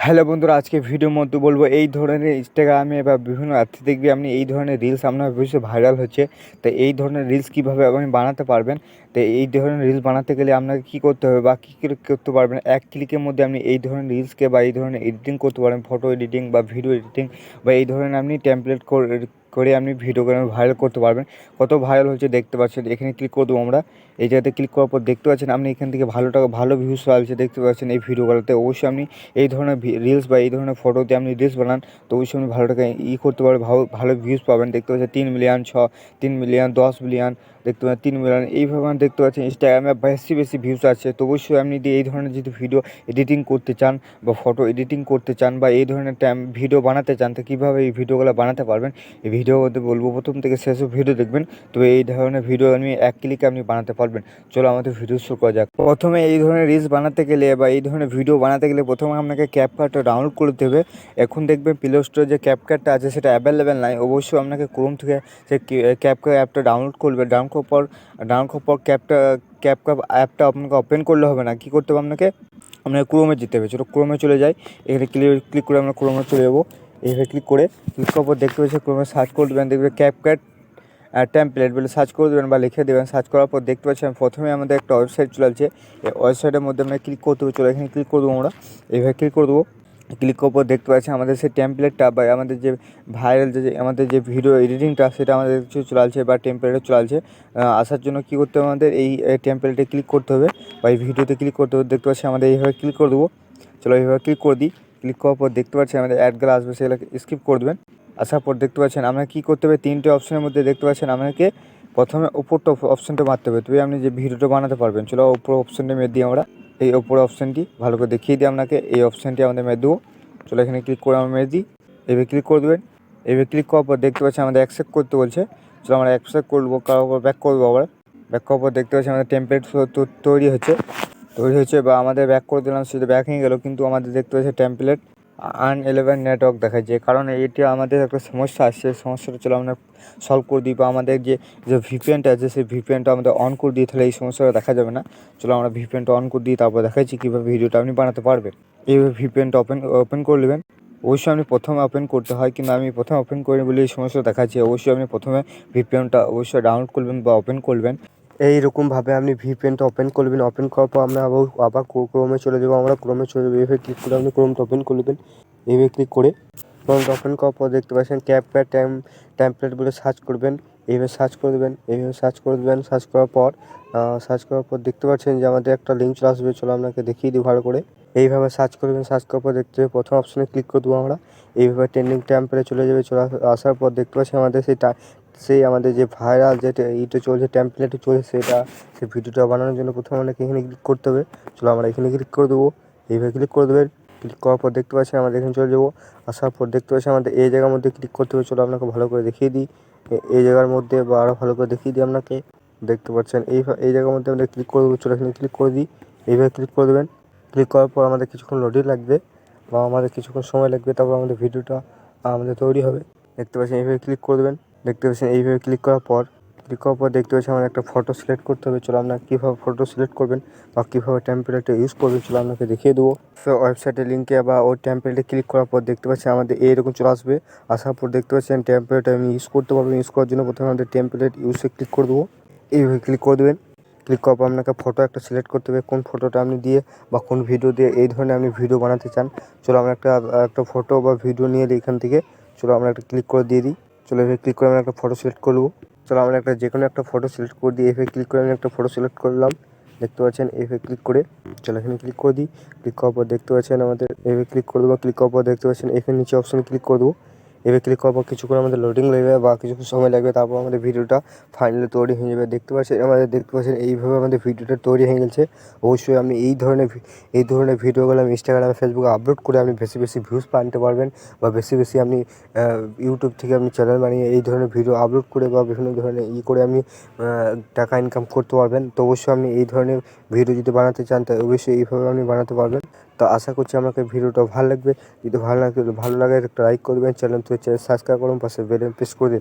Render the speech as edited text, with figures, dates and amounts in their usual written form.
Hello বন্ধুরা, আজকে ভিডিওর মধ্যে বলবো এই ধরনের ইনস্টাগ্রামে বা বিভিন্ন অ্যাপে দেখবি আপনি এই ধরনের রিলস আপনার ভবিষ্যতে ভাইরাল হচ্ছে। তো এই ধরনের রিলস কীভাবে আপনি বানাতে পারবেন, তো এই ধরনের রিলস বানাতে গেলে আপনাকে কী করতে হবে বা কী কী করতে পারবেন, এক ক্লিকের মধ্যে আপনি এই ধরনের রিলসকে বা এই ধরনের এডিটিং করতে পারেন, ফটো এডিটিং বা ভিডিও এডিটিং বা এই ধরনের আপনি টেমপ্লেট করে আপনি ভিডিও করে ভাইরাল করতে পারবেন। কত ভাইরাল হচ্ছে দেখতে পাচ্ছেন। এখানে ক্লিক করে দেবো আমরা। এই জায়গাতে ক্লিক করার পর দেখতে পাচ্ছেন আপনি এখান থেকে ভালো ভিউজ আসছে দেখতে পাচ্ছেন এই ভিডিওগুলোতে। অবশ্যই আপনি এই ধরনের রিলস বা এই ধরনের ফটোতে আপনি রিলস বানান, তো অবশ্যই আপনি ভালো টাকা করতে পারবেন, ভালো ভিউজ পাবেন। দেখতে পাচ্ছেন 3 মিলিয়ন, 3 মিলিয়ন, 10 মিলিয়ন, দেখতে পাচ্ছেন 3 মিলিয়ন, এইভাবে দেখতে পাচ্ছেন ইনস্টাগ্রামে বেশি ভিউজ আছে। তো অবশ্যই আপনি যদি এই ধরনের যদি ভিডিও এডিটিং করতে চান বা ফটো এডিটিং করতে চান বা এই ধরনের ভিডিও বানাতে চান, তো কীভাবে এই ভিডিওগুলো বানাতে পারবেন এই ভিডিও মধ্যে বলবো। প্রথম থেকে শেষ ভিডিও দেখবেন, তো এই ধরনের ভিডিও আপনি এক ক্লিকে আপনি বানাতে পারবেন। চলো আমাদের ভিডিও শুরু করা যাক। প্রথমে এই ধরনের রিলস বানাতে গেলে বা এই ধরনের ভিডিও বানাতে গেলে প্রথমে আপনাকে ক্যাপকাটটা ডাউনলোড করতে হবে। এখন দেখবেন প্লে স্টোরে যে ক্যাপকাটটা আছে সেটা অ্যাভেলেবেল নাই। অবশ্যই আপনাকে ক্রোম থেকে সেই ক্যাপকাট অ্যাপটা ডাউনলোড করবে। ডাউনলোড করার পর ক্যাপকাট অ্যাপটা আপনাকে ওপেন করলে হবে না, কী করতে হবে আপনাকে ক্রোমে যেতে হবে। চলো ক্রোমে চলে যাই। এখানে ক্লিক করে আমরা ক্রোমে চলে যাবো। এইভাবে ক্লিক করার পর দেখতে পাচ্ছি ক্রোমে সার্চ করে দেবেন, দেখবে ক্যাপকাট টেমপ্লেট বলে সার্চ করে দেবেন বা লিখে দেবেন। সার্চ করার পর দেখতে পাচ্ছেন প্রথমে আমাদের একটা ওয়েবসাইট চলে আসছে। এই ওয়েবসাইটের মধ্যে আমরা ক্লিক করতে হবে। চলো এখানে ক্লিক করে দেবো আমরা। এইভাবে ক্লিক করে দেবো। ক্লিক করার পর দেখতে পাচ্ছি আমাদের সেই টেমপ্লেটটা বা আমাদের যে ভাইরাল আমাদের যে ভিডিও এডিটিংটা সেটা আমাদের চলে আসছে বা টেমপ্লেটে চলে আসছে। আসার জন্য কী করতে হবে, আমাদের এই টেমপ্লেটে ক্লিক করতে হবে বা এই ভিডিওতে ক্লিক করতে হবে। দেখতে পাচ্ছি আমাদের এইভাবে ক্লিক করে দেবো। চলো এইভাবে ক্লিক করে দিই। ক্লিক করার পর দেখতে পাচ্ছি আমাদের অ্যাডগুলো আসবে, সেগুলোকে স্কিপ করে দেবেন। আসার পর দেখতে পাচ্ছেন আমরা কী করতে হবে, 3টে অপশনের মধ্যে দেখতে পাচ্ছেন আপনাকে প্রথমে ওপরটা অপশানটা মারতে হবে, তবে আপনি যে ভিডিওটা বানাতে পারবেন। চলো ওপর অপশানটা মেরে দিই আমরা। এই ওপর অপশানটি ভালো করে দেখিয়ে দিই আপনাকে, এই অপশানটি আমাদের মেরে দেবো। চলো এখানে ক্লিক করে আমরা মেরে দিই। এবার ক্লিক করে দেবেন। এবার ক্লিক করার পর দেখতে পাচ্ছি আমাদের অ্যাকসেপ্ট করতে বলছে। চলো আমরা অ্যাকসেপ্ট করবো, কারোর পর ব্যাক করবো আবার। ব্যাক করার পর দেখতে পাচ্ছি আমাদের টেমপ্লেট তৈরি হচ্ছে বা আমাদের ব্যাক করে দিলাম, সেটা ব্যাক হয়ে গেলো, কিন্তু আমাদের দেখতে পাচ্ছি টেমপ্লেট আনএলেভেন নেটওয়ার্ক দেখাচ্ছে। কারণ এটি আমাদের একটা সমস্যা আসছে, সমস্যাটা চলো আমরা সলভ করে দিই বা আমাদের যে ভিপিএনটা আছে সেই ভিপিএনটা আমাদের অন করে দিই, তাহলে এই সমস্যাটা দেখা যাবে না। চলো আমরা ভিপিএনটা অন করে দিই, তারপর দেখাচ্ছি কীভাবে ভিডিওটা আপনি বানাতে পারবেন। এইভাবে ভিপিএনটা ওপেন করে নেবেন। অবশ্যই আপনি প্রথমে ওপেন করতে হয়, কিন্তু আমি প্রথমে ওপেন করি বলে এই সমস্যাটা দেখাচ্ছি। অবশ্যই আপনি প্রথমে ভিপিএনটা অবশ্যই ডাউনলোড করবেন বা ওপেন করবেন। এইরকমভাবে আপনি ভিপিএনটা ওপেন করবেন। ওপেন করার পর আমরা আবার ক্রোমে চলে যাবো। আমরা ক্রোমে চলে যাবো, এইভাবে ক্লিক করে আপনি ক্রোমটা ওপেন করে নেবেন। এইভাবে ক্লিক করে ক্রোমটা ওপেন করার পর দেখতে পাচ্ছেন ক্যাপকাট টেমপ্লেট বলে সার্চ করবেন। এইভাবে সার্চ করে দেবেন। সার্চ করার পর দেখতে পাচ্ছেন যে আমাদের একটা লিঙ্ক চলে আসবে। চলো আপনাকে দেখিয়ে দিই ভালো করে। এইভাবে সার্চ করবেন। সার্চ করার পর দেখতে প্রথম অপশানে ক্লিক করে দেবো আমরা। এইভাবে ট্রেন্ডিং টেমপ্লেটে চলে যাবে। আসার পর দেখতে পাচ্ছি আমাদের সেই আমাদের যে ভাইরাল যে এইটা চলছে, টেমপ্লেটে চলছে, সেই ভিডিওটা বানানোর জন্য প্রথমে আমাকে এখানে ক্লিক করতে হবে। চলো আমরা এখানে ক্লিক করে দেবো। এইভাবে ক্লিক করে দেবেন। ক্লিক করার পর দেখতে পাচ্ছি আমাদের এখানে চলে যাবো। আসার পর দেখতে পাচ্ছি আমাদের এই জায়গার মধ্যে ক্লিক করতে হবে। চলো আপনাকে ভালো করে দেখিয়ে দিই। এই জায়গার মধ্যে বা আরও ভালো করে দেখিয়ে দিই আপনাকে। দেখতে পাচ্ছেন এই জায়গার মধ্যে আমরা ক্লিক করে দেবো। চলো এখানে ক্লিক করে দিই। এইভাবে ক্লিক করে দেবেন। ক্লিক করার পর আমাদের কিছুক্ষণ লোডিং লাগবে বা আমাদের কিছুক্ষণ সময় লাগবে, তারপর আমাদের ভিডিওটা আমাদের তৈরি হবে। দেখতে পাচ্ছেন এইভাবে ক্লিক করে দেবেন। দেখতে পাচ্ছেন এইভাবে ক্লিক করার পর দেখতে পাচ্ছি আমাদের একটা ফটো সিলেক্ট করতে হবে। চলো আপনারা কীভাবে ফটো সিলেক্ট করবেন বা কীভাবে টেমপ্লেটটা ইউজ করবেন চলো আপনাকে দেখিয়ে দেবো। ওয়েবসাইটের লিঙ্কে বা ওই টেমপ্লেটে ক্লিক করার পর দেখতে পাচ্ছি আমাদের এইরকম চলে আসবে। আসার পর দেখতে পাচ্ছেন টেমপ্লেট আমি ইউজ করতে পারবো। ইউজ করার জন্য প্রথমে আমাদের টেমপ্লেট ইউজে ক্লিক করে দেবো। এইভাবে ক্লিক করে দেবেন। ক্লিক করার পর আপনাকে ফটো একটা সিলেক্ট করতে হবে, কোন ফটোটা আপনি দিয়ে বা কোন ভিডিও দিয়ে এই ধরনের আপনি ভিডিও বানাতে চান। চলো আমরা একটা ফটো বা ভিডিও নিয়ে নিই এখান থেকে। চলো আমরা একটা ক্লিক করে দিয়ে দিই। চলো এভাবে ক্লিক করে আমরা একটা ফটো সিলেক্ট করবো। চলো আমরা যে কোনো একটা ফটো সিলেক্ট করে দিই। এভাবে ক্লিক করে আমি একটা ফটো সিলেক্ট করলাম। দেখতে পাচ্ছেন এভাবে ক্লিক করে চলো এখানে ক্লিক করে দিই। ক্লিক করার পর দেখতে পাচ্ছেন আমাদের এভাবে ক্লিক করে দেবো। ক্লিক করার পর দেখতে পাচ্ছেন এখানে নিচে অপশানে ক্লিক করে দেবো। এভাবে ক্লিক করার পর কিছুক্ষণ আমাদের লোডিং লাগবে বা কিছুক্ষণ সময় লাগবে, তারপর আমাদের ভিডিওটা ফাইনালি তৈরি হয়ে যাবে। দেখতে পাচ্ছেন এইভাবে আমাদের ভিডিওটা তৈরি হয়ে গেছে। অবশ্যই আপনি এই ধরনের ভিডিওগুলো আমি ইনস্টাগ্রামে ফেসবুকে আপলোড করে আপনি বেশি ভিউজ আনতে পারবেন বা বেশি আপনি ইউটিউব থেকে আপনি চ্যানেল বানিয়ে এই ধরনের ভিডিও আপলোড করে বা বিভিন্ন ধরনের করে আপনি টাকা ইনকাম করতে পারবেন। তো অবশ্যই আপনি এই ধরনের ভিডিও যদি বানাতে চান তো অবশ্যই এইভাবে আপনি বানাতে পারবেন। তো আশা করছি আমাকে ভিডিওটা ভালো লাগবে। যদি ভালো লাগে একটা লাইক করবেন, চ্যানেল সাবস্ক্রাইব করুন, পাশে বেল প্রেস করে দিন।